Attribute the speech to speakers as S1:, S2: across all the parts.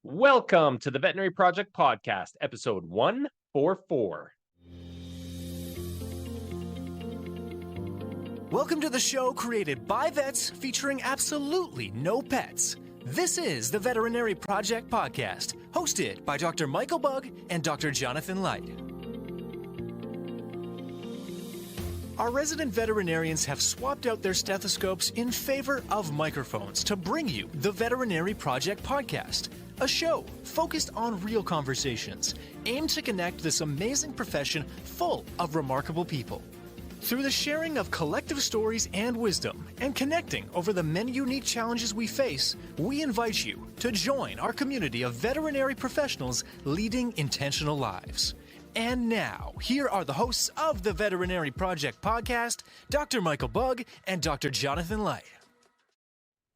S1: Welcome to the Veterinary Project Podcast, episode 144.
S2: Welcome to the show created by vets featuring absolutely no pets. This is the Veterinary Project Podcast, hosted by Dr. Michael Bugg and Dr. Jonathan Leicht. Our resident veterinarians have swapped out their stethoscopes in favor of microphones to bring you the Veterinary Project Podcast, a show focused on real conversations, aimed to connect this amazing profession full of remarkable people. Through the sharing of collective stories and wisdom, and connecting over the many unique challenges we face, we invite you to join our community of veterinary professionals leading intentional lives. And now, here are the hosts of the Veterinary Project Podcast, Dr. Michael Bugg and Dr. Jonathan Leicht.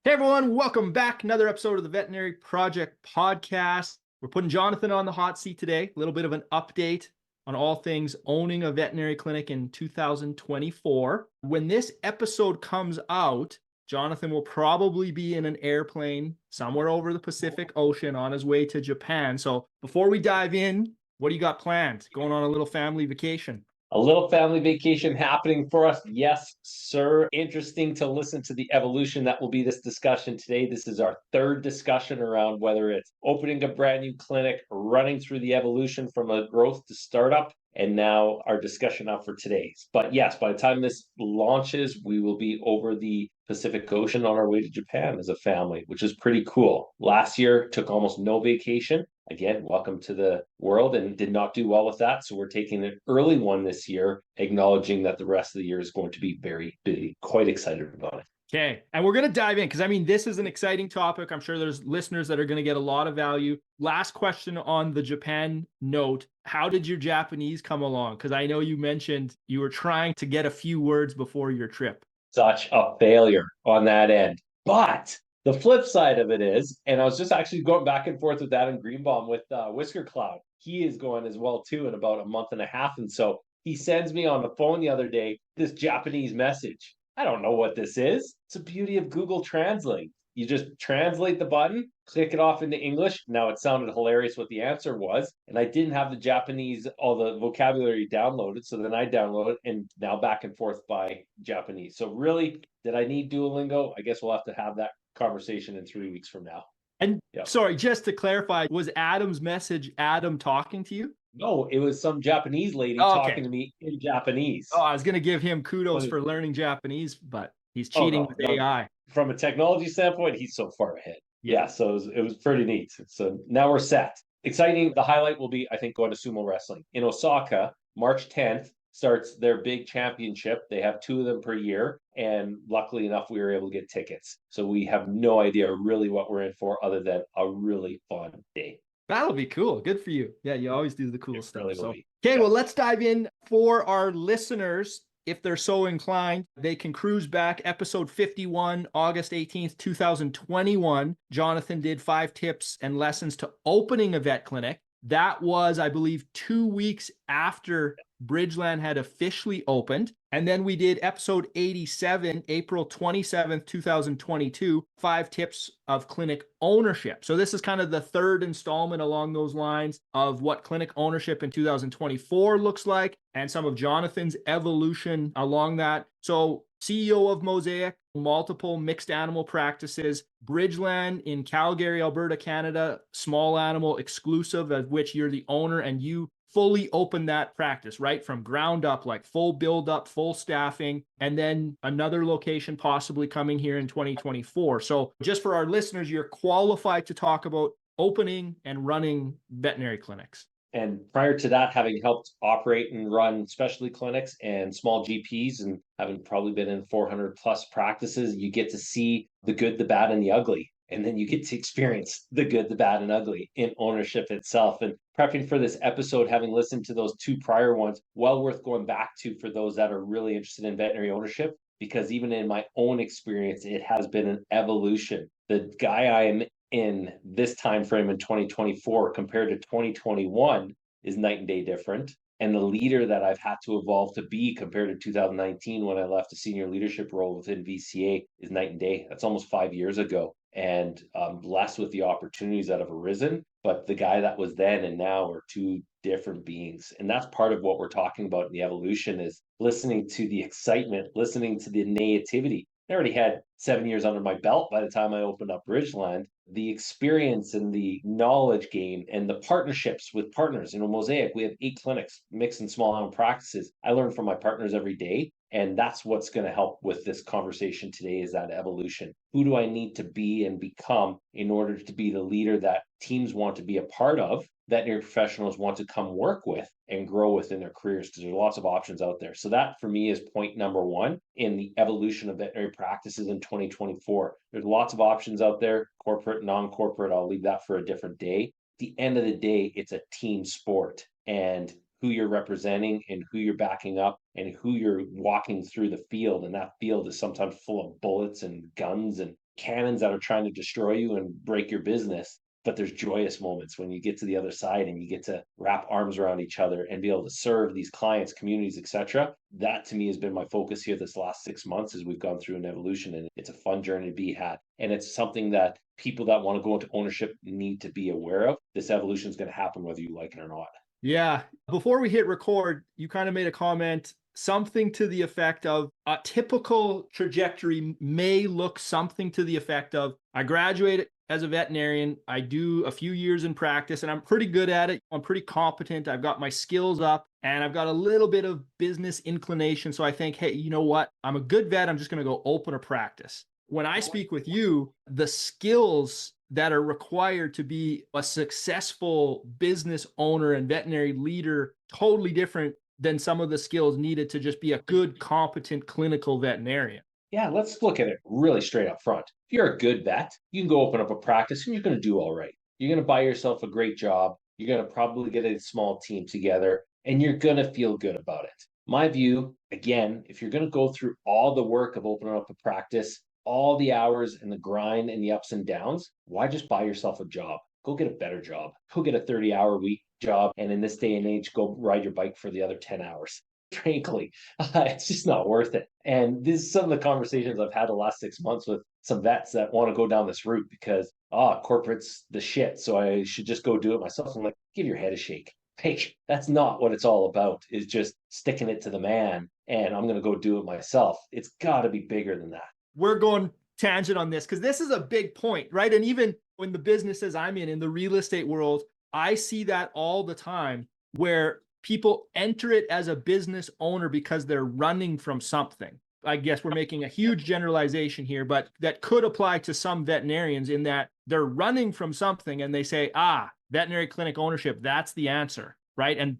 S3: Hey everyone, welcome back. Another episode of the Veterinary Project Podcast. We're putting Jonathan on the hot seat today. A little bit of an update on all things owning a veterinary clinic in 2024. When this episode comes out, Jonathan will probably be in an airplane somewhere over the Pacific Ocean on his way to Japan. So before we dive in, what do you got planned? Going on a little family vacation?
S1: A little family vacation happening for us. Yes, sir. Interesting to listen to the evolution that will be this discussion today. This is our third discussion around whether it's opening a brand new clinic, running through the evolution from a growth to startup, and now our discussion up for today. But yes, by the time this launches, we will be over the Pacific Ocean on our way to Japan as a family, which is pretty cool. Last year, took almost no vacation. Again, welcome to the world, and did not do well with that. So we're taking an early one this year, acknowledging that the rest of the year is going to be very busy. Quite excited about it.
S3: Okay. And we're going to dive in because, this is an exciting topic. I'm sure there's listeners that are going to get a lot of value. Last question on the Japan note. How did your Japanese come along? Because I know you mentioned you were trying to get a few words before your trip.
S1: Such a failure on that end. But the flip side of it is, and I was just actually going back and forth with Adam Greenbaum with Whisker Cloud. He is going as well, too, in about a month and a half. And so he sends me on the phone the other day this Japanese message. I don't know what this is. It's the beauty of Google Translate. You just translate the button, click it off into English. Now, it sounded hilarious what the answer was. And I didn't have the Japanese, all the vocabulary downloaded. So then I download it, and now back and forth by Japanese. So really, did I need Duolingo? I guess we'll have to have that conversation in 3 weeks from now.
S3: And Sorry, just to clarify, was Adam's message Adam talking to you?
S1: No, it was some Japanese lady talking to me in Japanese.
S3: Oh, I was going to give him kudos for learning Japanese, but he's cheating with AI.
S1: From a technology standpoint, he's so far ahead. Yeah, so it was pretty neat. So now we're set. Exciting. The highlight will be, I think, going to sumo wrestling. In Osaka, March 10th, starts their big championship. They have 2 of them per year. And luckily enough, we were able to get tickets. So we have no idea really what we're in for other than a really fun day.
S3: That'll be cool. Good for you. Yeah, you always do the cool stuff.
S1: Really
S3: Well, let's dive in. For our listeners, if they're so inclined, they can cruise back episode 51, August 18th, 2021. Jonathan did 5 tips and lessons to opening a vet clinic. That was, I believe, 2 weeks after Bridgeland had officially opened. And then we did episode 87, April 27th, 2022, 5 tips of clinic ownership. So this is kind of the third installment along those lines of what clinic ownership in 2024 looks like and some of Jonathan's evolution along that. So CEO of Mosaic, multiple mixed animal practices, Bridgeland in Calgary, Alberta, Canada, small animal exclusive, of which you're the owner, and you fully open that practice, right? From ground up, like full build up, full staffing, and then another location possibly coming here in 2024. So just for our listeners, you're qualified to talk about opening and running veterinary clinics.
S1: And prior to that, having helped operate and run specialty clinics and small GPs, and having probably been in 400 plus practices, you get to see the good, the bad, and the ugly. And then you get to experience the good, the bad, and ugly in ownership itself. And prepping for this episode, having listened to those 2 prior ones, well worth going back to for those that are really interested in veterinary ownership, because even in my own experience, it has been an evolution. The guy I am in this time frame in 2024 compared to 2021 is night and day different. And the leader that I've had to evolve to be compared to 2019 when I left a senior leadership role within VCA is night and day. That's almost 5 years ago. and blessed with the opportunities that have arisen. But the guy that was then and now are two different beings. And that's part of what we're talking about in the evolution, is listening to the excitement, listening to the nativity. I already had 7 years under my belt by the time I opened up Ridgeland. The experience and the knowledge gain and the partnerships with partners. Mosaic, we have 8 clinics, mixed and small animal practices. I learn from my partners every day. And that's what's going to help with this conversation today, is that evolution. Who do I need to be and become in order to be the leader that teams want to be a part of, veterinary professionals want to come work with and grow within their careers, because there's lots of options out there. So that for me is point number one in the evolution of veterinary practices in 2024. There's lots of options out there, corporate, non-corporate. I'll leave that for a different day. At the end of the day, it's a team sport, and who you're representing and who you're backing up and who you're walking through the field. And that field is sometimes full of bullets and guns and cannons that are trying to destroy you and break your business. But there's joyous moments when you get to the other side and you get to wrap arms around each other and be able to serve these clients, communities, etc. That to me has been my focus here this last 6 months as we've gone through an evolution, and it's a fun journey to be had. And it's something that people that want to go into ownership need to be aware of. This evolution is going to happen whether you like it or not.
S3: Yeah. Before we hit record, you kind of made a comment, something to the effect of a typical trajectory may look something to the effect of, I graduated as a veterinarian, I do a few years in practice and I'm pretty good at it. I'm pretty competent. I've got my skills up and I've got a little bit of business inclination. So I think, hey, you know what? I'm a good vet. I'm just going to go open a practice. When I speak with you, the skills that are required to be a successful business owner and veterinary leader, totally different than some of the skills needed to just be a good, competent clinical veterinarian.
S1: Yeah, let's look at it really straight up front. If you're a good vet, you can go open up a practice and you're going to do all right. You're going to buy yourself a great job. You're going to probably get a small team together and you're going to feel good about it. My view, again, if you're going to go through all the work of opening up a practice, all the hours and the grind and the ups and downs, why just buy yourself a job? Go get a better job. Go get a 30-hour week job. And in this day and age, go ride your bike for the other 10 hours. Frankly, it's just not worth it. And this is some of the conversations I've had the last 6 months with some vets that want to go down this route because, corporate's the shit, so I should just go do it myself. I'm like, give your head a shake. Hey, that's not what it's all about, is just sticking it to the man and I'm going to go do it myself. It's got to be bigger than that.
S3: We're going tangent on this because this is a big point, right? And even when the businesses I'm in the real estate world, I see that all the time where people enter it as a business owner because they're running from something. I guess we're making a huge generalization here, but that could apply to some veterinarians in that they're running from something and they say, veterinary clinic ownership, that's the answer, right? And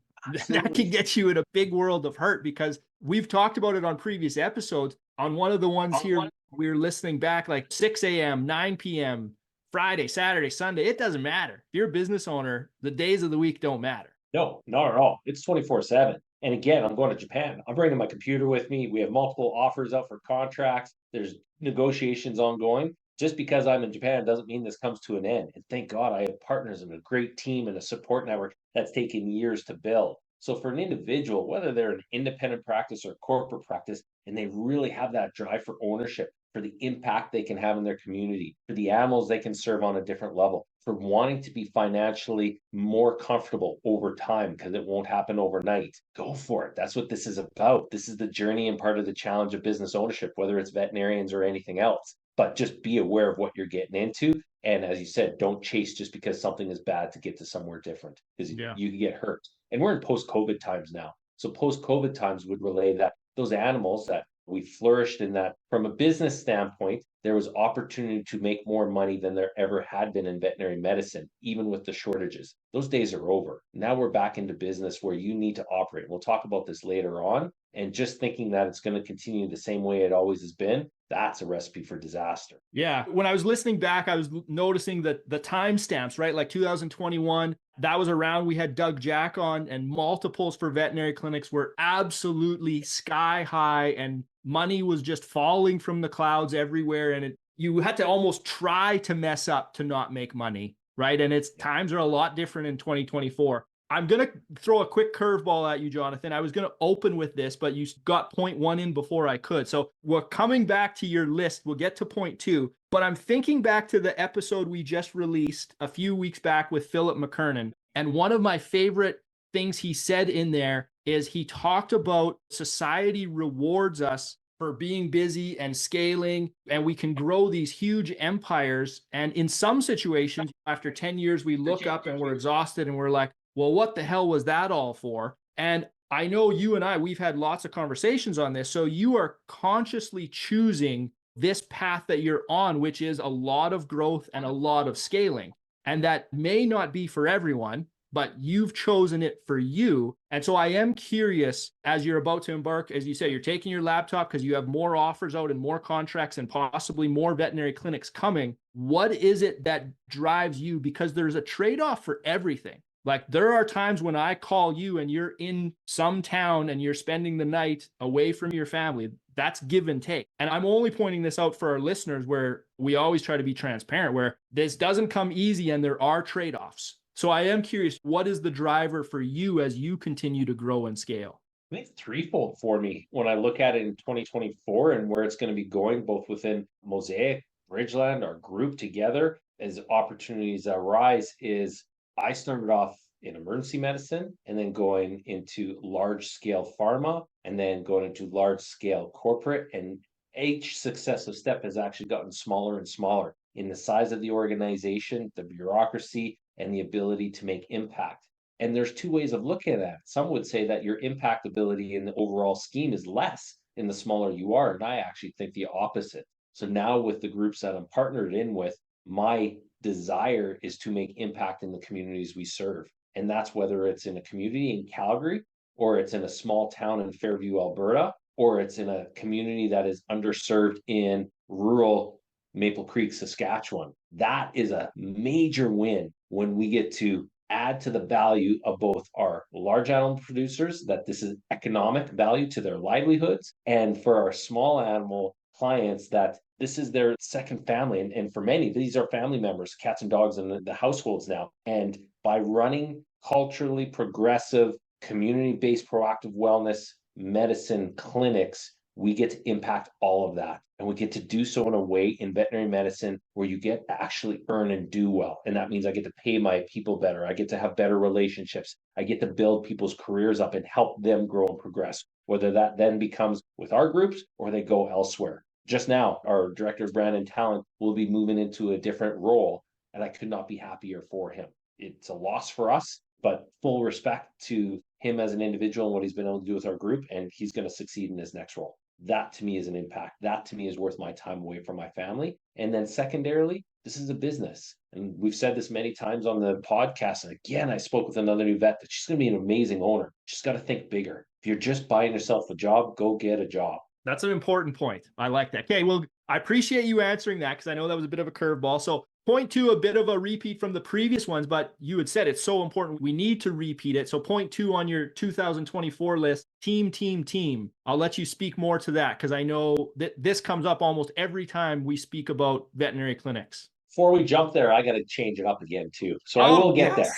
S3: that can get you in a big world of hurt because we've talked about it on previous episodes. On one of the ones here, we're listening back like 6 a.m., 9 p.m., Friday, Saturday, Sunday. It doesn't matter. If you're a business owner, the days of the week don't matter.
S1: No, not at all. It's 24/7. And again, I'm going to Japan. I'm bringing my computer with me. We have multiple offers up for contracts. There's negotiations ongoing. Just because I'm in Japan doesn't mean this comes to an end. And thank God I have partners and a great team and a support network that's taken years to build. So for an individual, whether they're an independent practice or corporate practice, and they really have that drive for ownership, for the impact they can have in their community, for the animals they can serve on a different level, for wanting to be financially more comfortable over time, because it won't happen overnight. Go for it. That's what this is about. This is the journey and part of the challenge of business ownership, whether it's veterinarians or anything else. But just be aware of what you're getting into. And as you said, don't chase just because something is bad to get to somewhere different, because you can get hurt. And we're in post-COVID times now. So post-COVID times would relay that those animals that we flourished in, that from a business standpoint, there was opportunity to make more money than there ever had been in veterinary medicine, even with the shortages. Those days are over. Now we're back into business where you need to operate. We'll talk about this later on. And just thinking that it's going to continue the same way it always has been, that's a recipe for disaster.
S3: Yeah. When I was listening back, I was noticing that the timestamps, right? Like 2021, that was around, we had Doug Jack on, and multiples for veterinary clinics were absolutely sky high and money was just falling from the clouds everywhere. And you had to almost try to mess up to not make money, right? And times are a lot different in 2024. I'm going to throw a quick curveball at you, Jonathan. I was going to open with this, but you got point one in before I could. So we're coming back to your list. We'll get to point two. But I'm thinking back to the episode we just released a few weeks back with Philip McKernan. And one of my favorite things he said in there is he talked about society rewards us for being busy and scaling, and we can grow these huge empires. And in some situations, after 10 years, we look up and we're exhausted and we're like, well, what the hell was that all for? And I know you and I, we've had lots of conversations on this. So you are consciously choosing this path that you're on, which is a lot of growth and a lot of scaling. And that may not be for everyone, but you've chosen it for you. And so I am curious, as you're about to embark, as you say, you're taking your laptop because you have more offers out and more contracts and possibly more veterinary clinics coming. What is it that drives you? Because there's a trade-off for everything. Like there are times when I call you and you're in some town and you're spending the night away from your family. That's give and take. And I'm only pointing this out for our listeners where we always try to be transparent, where this doesn't come easy and there are trade-offs. So I am curious, what is the driver for you as you continue to grow and scale?
S1: I think threefold for me when I look at it in 2024 and where it's going to be going, both within Mosaic, Bridgeland, our group together, as opportunities arise, is I started off in emergency medicine and then going into large scale pharma and then going into large scale corporate. And each successive step has actually gotten smaller and smaller in the size of the organization, the bureaucracy, and the ability to make impact. And there's two ways of looking at that. Some would say that your impact ability in the overall scheme is less in the smaller you are. And I actually think the opposite. So now with the groups that I'm partnered in with, my desire is to make impact in the communities we serve. And that's whether it's in a community in Calgary, or it's in a small town in Fairview, Alberta, or it's in a community that is underserved in rural Maple Creek, Saskatchewan. That is a major win when we get to add to the value of both our large animal producers, that this is economic value to their livelihoods, and for our small animal clients, that this is their second family. And for many, these are family members, cats and dogs in the households now. And by running culturally progressive, community-based proactive wellness medicine clinics, we get to impact all of that. And we get to do so in a way in veterinary medicine where you get to actually earn and do well. And that means I get to pay my people better. I get to have better relationships. I get to build people's careers up and help them grow and progress, whether that then becomes with our groups or they go elsewhere. Just now, our director of brand and talent will be moving into a different role, and I could not be happier for him. It's a loss for us, but full respect to him as an individual and what he's been able to do with our group, and he's going to succeed in his next role. That to me is an impact. That to me is worth my time away from my family. And then secondarily, this is a business. And we've said this many times on the podcast. And again, I spoke with another new vet that she's going to be an amazing owner. She's got to think bigger. If you're just buying yourself a job, go get a job.
S3: That's an important point. I like that. Okay, well, I appreciate you answering that because I know that was a bit of a curveball. So point two, a bit of a repeat from the previous ones, but you had said it's so important. We need to repeat it. So point two on your 2024 list, team. I'll let you speak more to that because I know that this comes up almost every time we speak about veterinary clinics.
S1: Before we jump there, I got to change it up again too. So I will get there.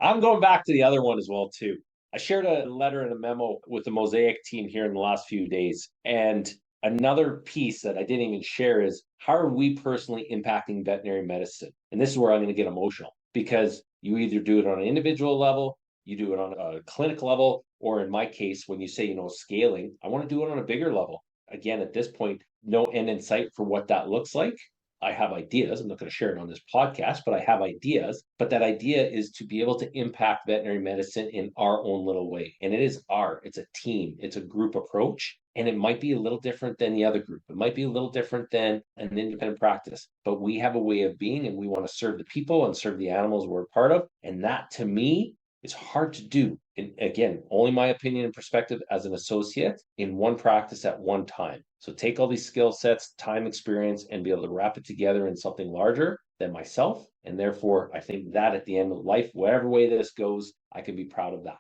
S1: I'm going back to the other one as well too. I shared a letter and a memo with the Mosaic team here in the last few days. And another piece that I didn't even share is how are we personally impacting veterinary medicine? And this is where I'm going to get emotional because you either do it on an individual level, you do it on a clinic level, or in my case, when you say, scaling, I want to do it on a bigger level. Again, at this point, no end in sight for what that looks like. I have ideas. I'm not going to share it on this podcast, but I have ideas. But that idea is to be able to impact veterinary medicine in our own little way. And it's a team, it's a group approach. And it might be a little different than the other group. It might be a little different than an independent practice, but we have a way of being and we want to serve the people and serve the animals we're part of. And that to me is hard to do. And again, only my opinion and perspective as an associate in one practice at one time. So take all these skill sets, time, experience, and be able to wrap it together in something larger than myself. And therefore, I think that at the end of life, whatever way this goes, I can be proud of that.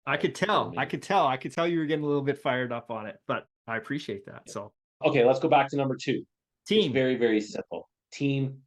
S3: I could tell you were getting a little bit fired up on it, but I appreciate that. Yeah. So,
S1: okay, let's go back to number two.
S3: Team.
S1: It's very, very simple. Team.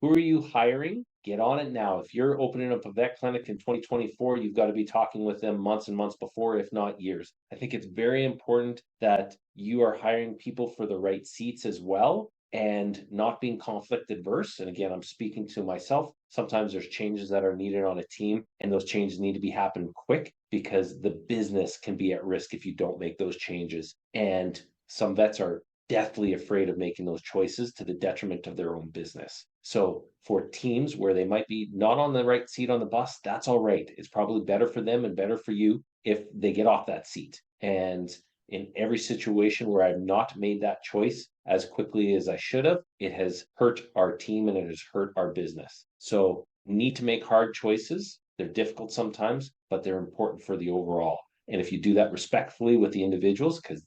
S1: Who are you hiring? Get on it now. If you're opening up a vet clinic in 2024, you've got to be talking with them months and months before, if not years. I think it's very important that you are hiring people for the right seats as well. and not being conflict adverse. And again, I'm speaking to myself. Sometimes there's changes that are needed on a team, and those changes need to be happening quick because the business can be at risk if you don't make those changes. And some vets are deathly afraid of making those choices to the detriment of their own business. So for teams where they might be not on the right seat on the bus, that's all right. It's probably better for them and better for you if they get off that seat. And in every situation where I've not made that choice as quickly as I should have, it has hurt our team and it has hurt our business. So need to make hard choices. They're difficult sometimes, but they're important for the overall. And if you do that respectfully with the individuals, because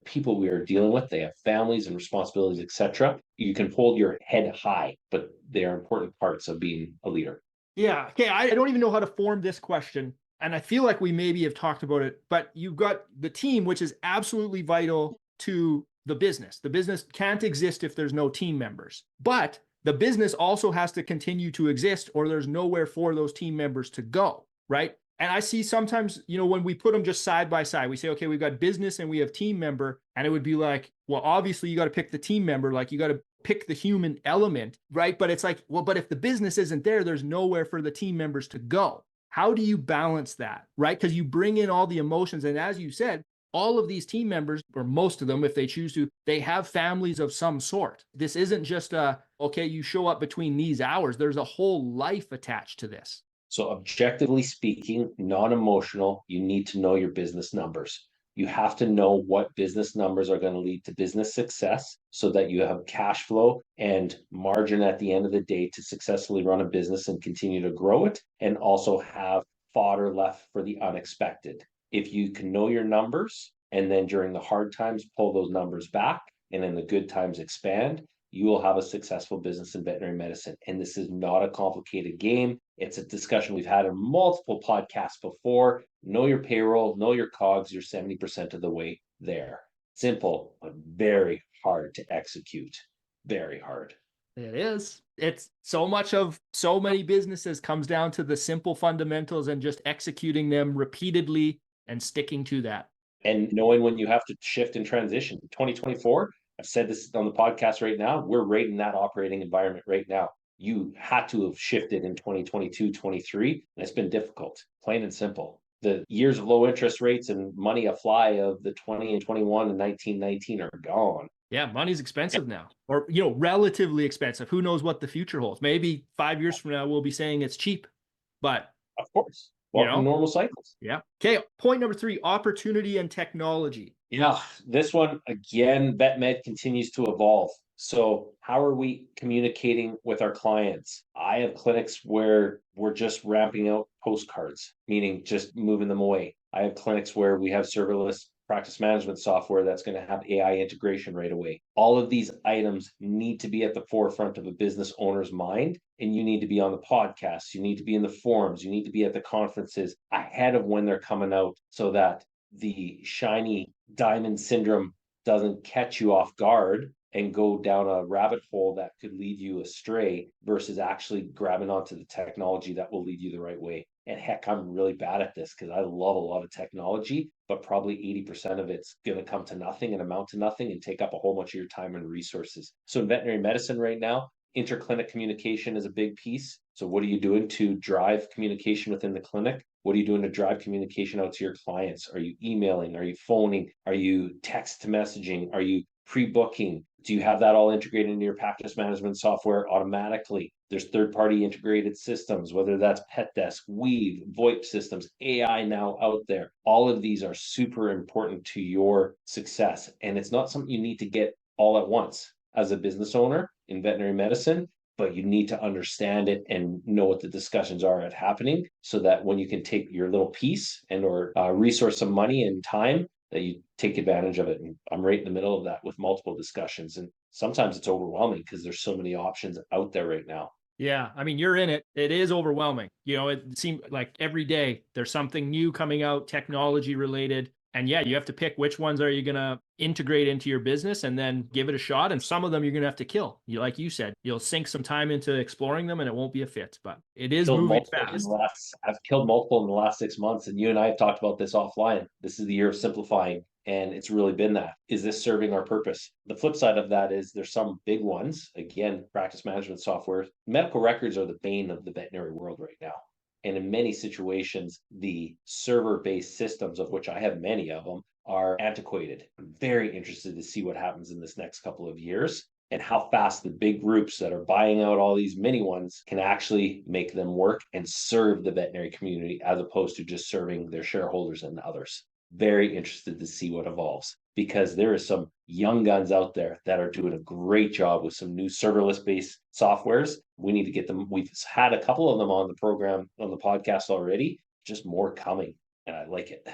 S1: people we are dealing with, they have families and responsibilities, etc., you can hold your head high, but they are important parts of being a leader.
S3: Yeah. Okay. I don't even know how to form this question. And I feel like we maybe have talked about it, but you've got the team, which is absolutely vital to the business. The business can't exist if there's no team members, but the business also has to continue to exist or there's nowhere for those team members to go, right? And I see sometimes, when we put them just side by side, we say, okay, we've got business and we have team member. And it would be like, well, obviously you got to pick the team member, like you got to pick the human element, right? But it's like, well, but if the business isn't there, there's nowhere for the team members to go. How do you balance that, right? Because you bring in all the emotions. And as you said, all of these team members, or most of them, if they choose to, they have families of some sort. This isn't just okay, you show up between these hours. There's a whole life attached to this.
S1: So objectively speaking, non-emotional, you need to know your business numbers. You have to know what business numbers are going to lead to business success so that you have cash flow and margin at the end of the day to successfully run a business and continue to grow it, and also have fodder left for the unexpected. If you can know your numbers and then during the hard times pull those numbers back and in the good times expand, you will have a successful business in veterinary medicine. And this is not a complicated game. It's a discussion we've had in multiple podcasts before. Know your payroll, know your COGS, you're 70% of the way there. Simple, but very hard to execute. Very hard.
S3: It is. It's so much of so many businesses comes down to the simple fundamentals and just executing them repeatedly and sticking to that.
S1: And knowing when you have to shift and transition. 2024, I've said this on the podcast right now, we're right in that operating environment right now. You had to have shifted in 2022, 23, and it's been difficult, plain and simple. The years of low interest rates and money a fly of the 20 and 21 and 19 are gone.
S3: Yeah, money's expensive now, or, relatively expensive. Who knows what the future holds? Maybe 5 years from now, we'll be saying it's cheap, but
S1: of course, normal cycles.
S3: Yeah. Okay. Point number 3, opportunity and technology.
S1: Yeah, this one, again, vet med continues to evolve. So how are we communicating with our clients? I have clinics where we're just ramping out postcards, meaning just moving them away. I have clinics where we have serverless practice management software that's going to have AI integration right away. All of these items need to be at the forefront of a business owner's mind, and you need to be on the podcasts, you need to be in the forums, you need to be at the conferences ahead of when they're coming out so that the shiny diamond syndrome doesn't catch you off guard and go down a rabbit hole that could lead you astray versus actually grabbing onto the technology that will lead you the right way. And heck, I'm really bad at this because I love a lot of technology, but probably 80% of it's going to come to nothing and amount to nothing and take up a whole bunch of your time and resources. So in veterinary medicine right now, interclinic communication is a big piece. So what are you doing to drive communication within the clinic? What are you doing to drive communication out to your clients? Are you emailing? Are you phoning? Are you text messaging? Are you pre-booking? Do you have that all integrated into your practice management software automatically? There's third-party integrated systems, whether that's PetDesk, Weave, VoIP systems, AI now out there. All of these are super important to your success. And it's not something you need to get all at once as a business owner in veterinary medicine, but you need to understand it and know what the discussions are at happening so that when you can take your little piece and or resource some money and time, that you take advantage of it. And I'm right in the middle of that with multiple discussions. And sometimes it's overwhelming because there's so many options out there right now.
S3: Yeah. I mean, you're in it. It is overwhelming. It seems like every day there's something new coming out, technology related. And yeah, you have to pick which ones are you going to integrate into your business and then give it a shot. And some of them you're going to have to kill. Like you said, you'll sink some time into exploring them and it won't be a fit, but it is moving fast.
S1: I've killed multiple in the last 6 months, and you and I have talked about this offline. This is the year of simplifying, and it's really been that. Is this serving our purpose? The flip side of that is there's some big ones. Again, practice management software. Medical records are the bane of the veterinary world right now. And in many situations, the server-based systems, of which I have many of them, are antiquated. I'm very interested to see what happens in this next couple of years and how fast the big groups that are buying out all these mini ones can actually make them work and serve the veterinary community as opposed to just serving their shareholders and others. Very interested to see what evolves, because there is some young guns out there that are doing a great job with some new serverless based softwares. We need to get them. We've had a couple of them on the program, on the podcast already, just more coming. And I like it.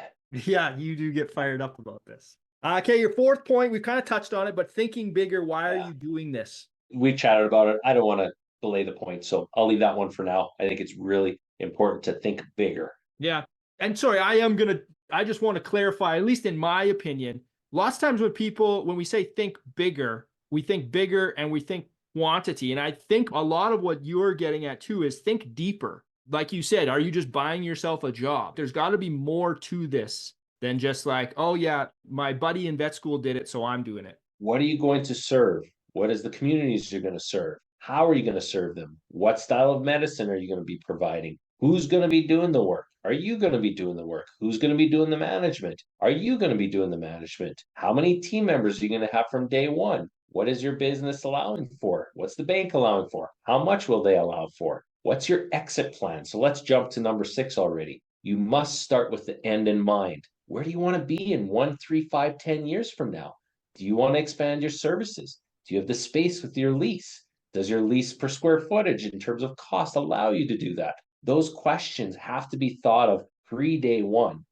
S3: Yeah, you do get fired up about this. Okay, your fourth point, we kind of touched on it, but thinking bigger, why are you doing this?
S1: We chatted about it. I don't want to belay the point, so I'll leave that one for now. I think it's really important to think bigger.
S3: Yeah. And sorry, I just want to clarify, at least in my opinion, lots of times when we say think bigger, we think bigger and we think quantity. And I think a lot of what you're getting at too is think deeper. Like you said, are you just buying yourself a job? There's got to be more to this than just like, oh yeah, my buddy in vet school did it, so I'm doing it.
S1: What are you going to serve? What is the communities you're going to serve? How are you going to serve them? What style of medicine are you going to be providing? Who's going to be doing the work? Are you going to be doing the work? Who's going to be doing the management? Are you going to be doing the management? How many team members are you going to have from day one? What is your business allowing for? What's the bank allowing for? How much will they allow for? What's your exit plan? So let's jump to number 6 already. You must start with the end in mind. Where do you want to be in 1, 3, 5, 10 years from now? Do you want to expand your services? Do you have the space with your lease? Does your lease per square footage in terms of cost allow you to do that? Those questions have to be thought of pre-day one.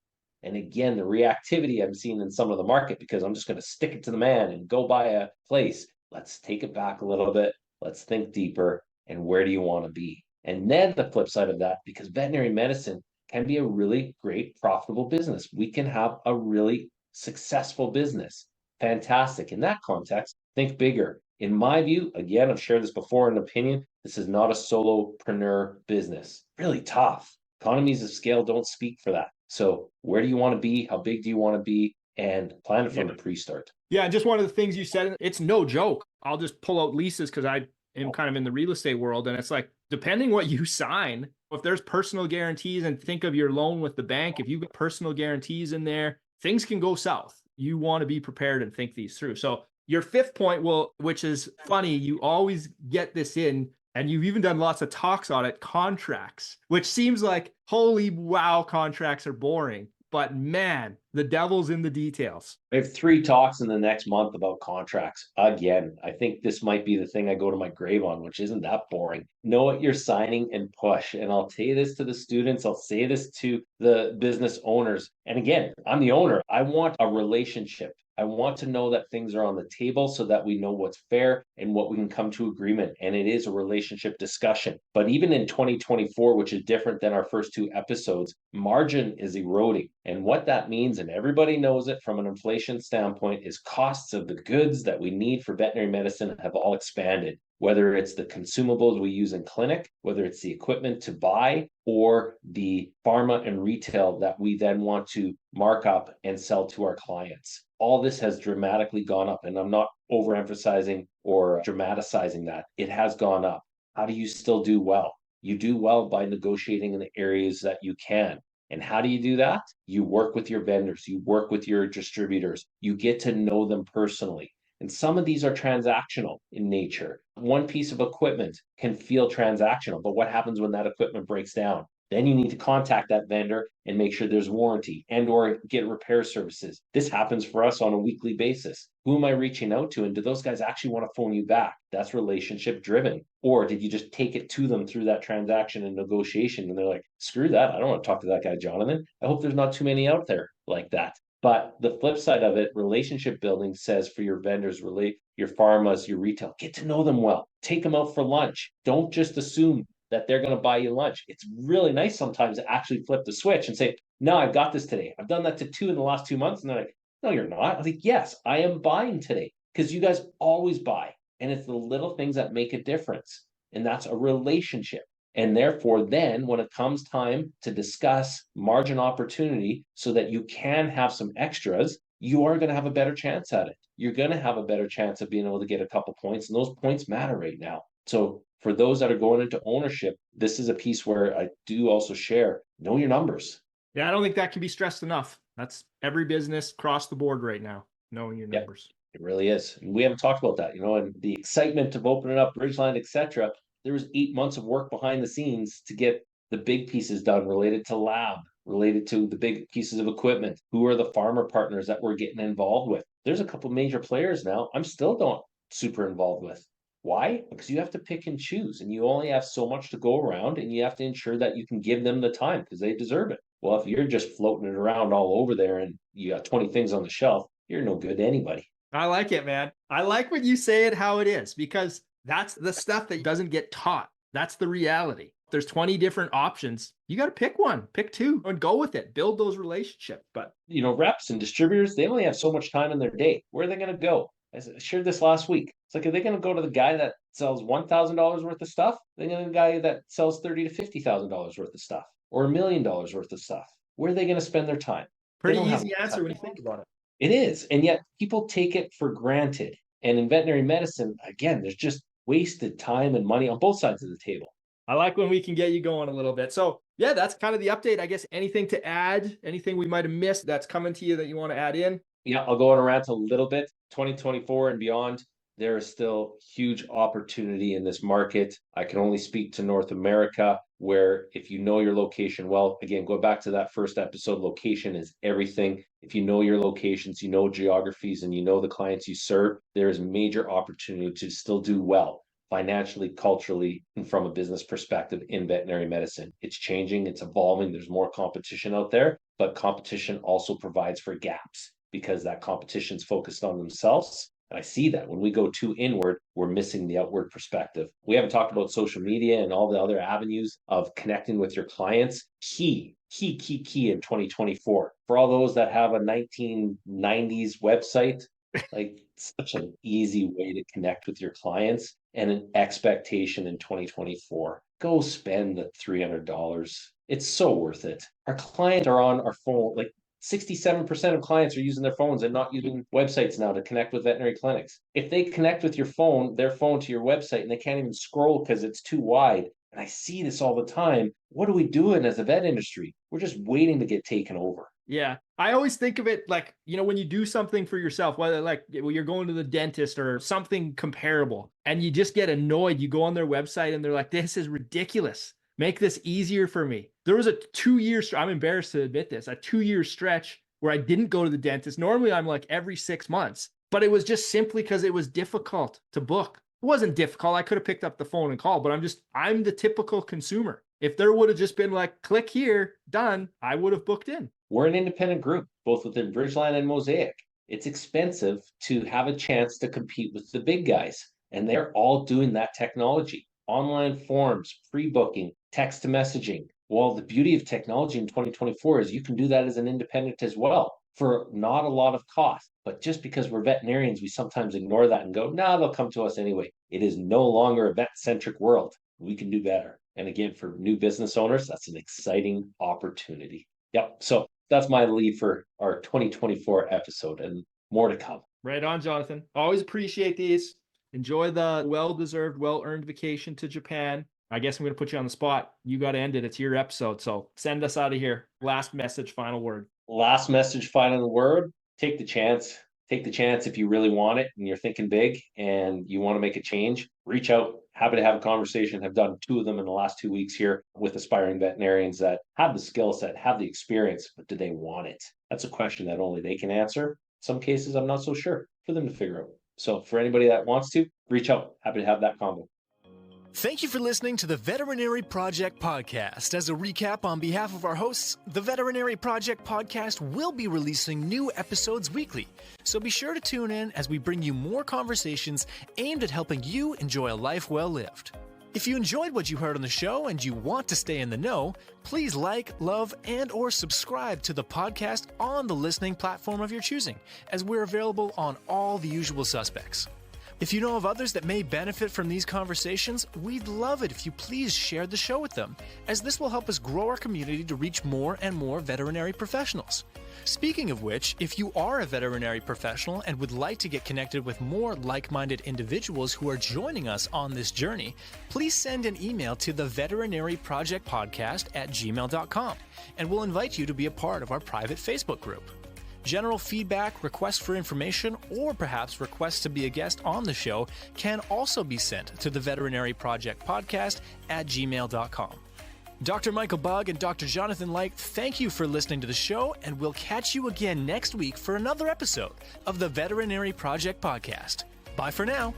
S1: And again, the reactivity I'm seeing in some of the market, because I'm just going to stick it to the man and go buy a place. Let's take it back a little bit. Let's think deeper. And where do you want to be? And then the flip side of that, because veterinary medicine can be a really great, profitable business. We can have a really successful business. Fantastic. In that context, think bigger. In my view, again, I've shared this before in opinion, this is not a solopreneur business. Really tough. Economies of scale don't speak for that. So where do you want to be? How big do you want to be? And plan it from the pre-start.
S3: Yeah, just one of the things you said, it's no joke. I'll just pull out leases because I am kind of in the real estate world. And it's like, depending what you sign, if there's personal guarantees, and think of your loan with the bank, if you've got personal guarantees in there, things can go south. You want to be prepared and think these through. So your fifth point, which is funny, you always get this in, and you've even done lots of talks on it, contracts, which seems like, holy wow, contracts are boring. But man, the devil's in the details.
S1: I have 3 talks in the next month about contracts. Again, I think this might be the thing I go to my grave on, which isn't that boring. Know what you're signing and push. And I'll say this to the students. I'll say this to the business owners. And again, I'm the owner. I want a relationship. I want to know that things are on the table so that we know what's fair and what we can come to agreement. And it is a relationship discussion. But even in 2024, which is different than our first 2 episodes, margin is eroding. And what that means, and everybody knows it from an inflation standpoint, is costs of the goods that we need for veterinary medicine have all expanded. Whether it's the consumables we use in clinic, whether it's the equipment to buy, or the pharma and retail that we then want to mark up and sell to our clients. All this has dramatically gone up, and I'm not overemphasizing or dramatizing that. It has gone up. How do you still do well? You do well by negotiating in the areas that you can. And how do you do that? You work with your vendors, you work with your distributors, you get to know them personally. And some of these are transactional in nature. One piece of equipment can feel transactional, but what happens when that equipment breaks down? Then you need to contact that vendor and make sure there's warranty and or get repair services. This happens for us on a weekly basis. Who am I reaching out to? And do those guys actually want to phone you back? That's relationship driven. Or did you just take it to them through that transaction and negotiation? And they're like, screw that. I don't want to talk to that guy, Jonathan. I hope there's not too many out there like that. But the flip side of it, relationship building says for your vendors, your pharmas, your retail, get to know them well. Take them out for lunch. Don't just assume that they're going to buy you lunch. It's really nice sometimes to actually flip the switch and say, no, I've got this today. I've done that to 2 in the last 2 months. And they're like, no, you're not. I was like, yes, I am buying today because you guys always buy. And it's the little things that make a difference. And that's a relationship. And therefore, then when it comes time to discuss margin opportunity so that you can have some extras, you are going to have a better chance at it. You're going to have a better chance of being able to get a couple points. And those points matter right now. So for those that are going into ownership, this is a piece where I do also share, know your numbers.
S3: Yeah, I don't think that can be stressed enough. That's every business across the board right now, knowing your numbers.
S1: It really is. And we haven't talked about that, and the excitement of opening up Ridgeline, etc. There was 8 months of work behind the scenes to get the big pieces done related to lab, related to the big pieces of equipment. Who are the farmer partners that we're getting involved with? There's a couple major players now I'm still not super involved with. Why? Because you have to pick and choose, and you only have so much to go around, and you have to ensure that you can give them the time because they deserve it. Well, if you're just floating it around all over there and you got 20 things on the shelf, you're no good to anybody.
S3: I like it, man. I like when you say it how it is, because that's the stuff that doesn't get taught. That's the reality. There's 20 different options. You got to pick one, pick two, and go with it. Build those relationships. But,
S1: reps and distributors, they only have so much time in their day. Where are they going to go? I shared this last week. It's like, are they going to go to the guy that sells $1,000 worth of stuff? They're going to the guy that sells $30,000 to $50,000 worth of stuff, or $1 million worth of stuff. Where are they going to spend their time?
S3: Pretty easy answer when you think about it.
S1: It is. And yet people take it for granted. And in veterinary medicine, again, there's just wasted time and money on both sides of the table.
S3: I like when we can get you going a little bit. So yeah, that's kind of the update. I guess anything to add, anything we might have missed that's coming to you that you want to add in?
S1: Yeah, I'll go on a rant a little bit. 2024 and beyond, there is still huge opportunity in this market. I can only speak to North America, where if you know your location well, again, go back to that first episode, location is everything. If you know your locations, you know geographies, and you know the clients you serve, there is major opportunity to still do well financially, culturally, and from a business perspective in veterinary medicine. It's changing, it's evolving, there's more competition out there, but competition also provides for gaps because that competition's focused on themselves. And I see that when we go too inward, we're missing the outward perspective. We haven't talked about social media and all the other avenues of connecting with your clients. Key in 2024. For all those that have a 1990s website, like such an easy way to connect with your clients and an expectation in 2024. Go spend the $300. It's so worth it. Our clients are on our phone, like 67% of clients are using their phones and not using websites now to connect with veterinary clinics. If they connect with their phone to your website and they can't even scroll because it's too wide, and I see this all the time, what are we doing as a vet industry? We're just waiting to get taken over.
S3: Yeah. I always think of it like, when you do something for yourself, whether like you're going to the dentist or something comparable, and you just get annoyed, you go on their website and they're like, this is ridiculous. Make this easier for me. There was a 2-year, I'm embarrassed to admit this, a 2-year stretch where I didn't go to the dentist. Normally I'm like every 6 months, but it was just simply because it was difficult to book. It wasn't difficult. I could have picked up the phone and called, but I'm the typical consumer. If there would have just been like, click here, done, I would have booked in.
S1: We're an independent group, both within Bridgeline and Mosaic. It's expensive to have a chance to compete with the big guys, and they're all doing that technology. Online forms, pre-booking, text to messaging. Well, the beauty of technology in 2024 is you can do that as an independent as well for not a lot of cost. But just because we're veterinarians, we sometimes ignore that and go, nah, they'll come to us anyway. It is no longer a vet-centric world. We can do better. And again, for new business owners, that's an exciting opportunity. Yep. So that's my lead for our 2024 episode, and more to come.
S3: Right on, Jonathan. Always appreciate these. Enjoy the well-deserved, well-earned vacation to Japan. I guess I'm going to put you on the spot. You got to end it. It's your episode. So send us out of here. Last message, final word.
S1: Last message, final word. Take the chance. Take the chance if you really want it and you're thinking big and you want to make a change. Reach out. Happy to have a conversation. Have done 2 of them in the last 2 weeks here with aspiring veterinarians that have the skill set, have the experience, but do they want it? That's a question that only they can answer. In some cases, I'm not so sure for them to figure out. So for anybody that wants to, reach out. Happy to have that convo.
S2: Thank you for listening to the Veterinary Project Podcast. As a recap, on behalf of our hosts, the Veterinary Project Podcast will be releasing new episodes weekly. So be sure to tune in as we bring you more conversations aimed at helping you enjoy a life well lived. If you enjoyed what you heard on the show and you want to stay in the know, please like, love, and or subscribe to the podcast on the listening platform of your choosing, as we're available on all the usual suspects. If you know of others that may benefit from these conversations, we'd love it if you please share the show with them, as this will help us grow our community to reach more and more veterinary professionals. Speaking of which, if you are a veterinary professional and would like to get connected with more like-minded individuals who are joining us on this journey, please send an email to the Veterinary Project Podcast at gmail.com, and we'll invite you to be a part of our private Facebook group. General feedback, requests for information, or perhaps requests to be a guest on the show can also be sent to the Veterinary Project Podcast at gmail.com. Dr. Michael Bugg and Dr. Jonathan Leicht, thank you for listening to the show, and we'll catch you again next week for another episode of the Veterinary Project Podcast. Bye for now.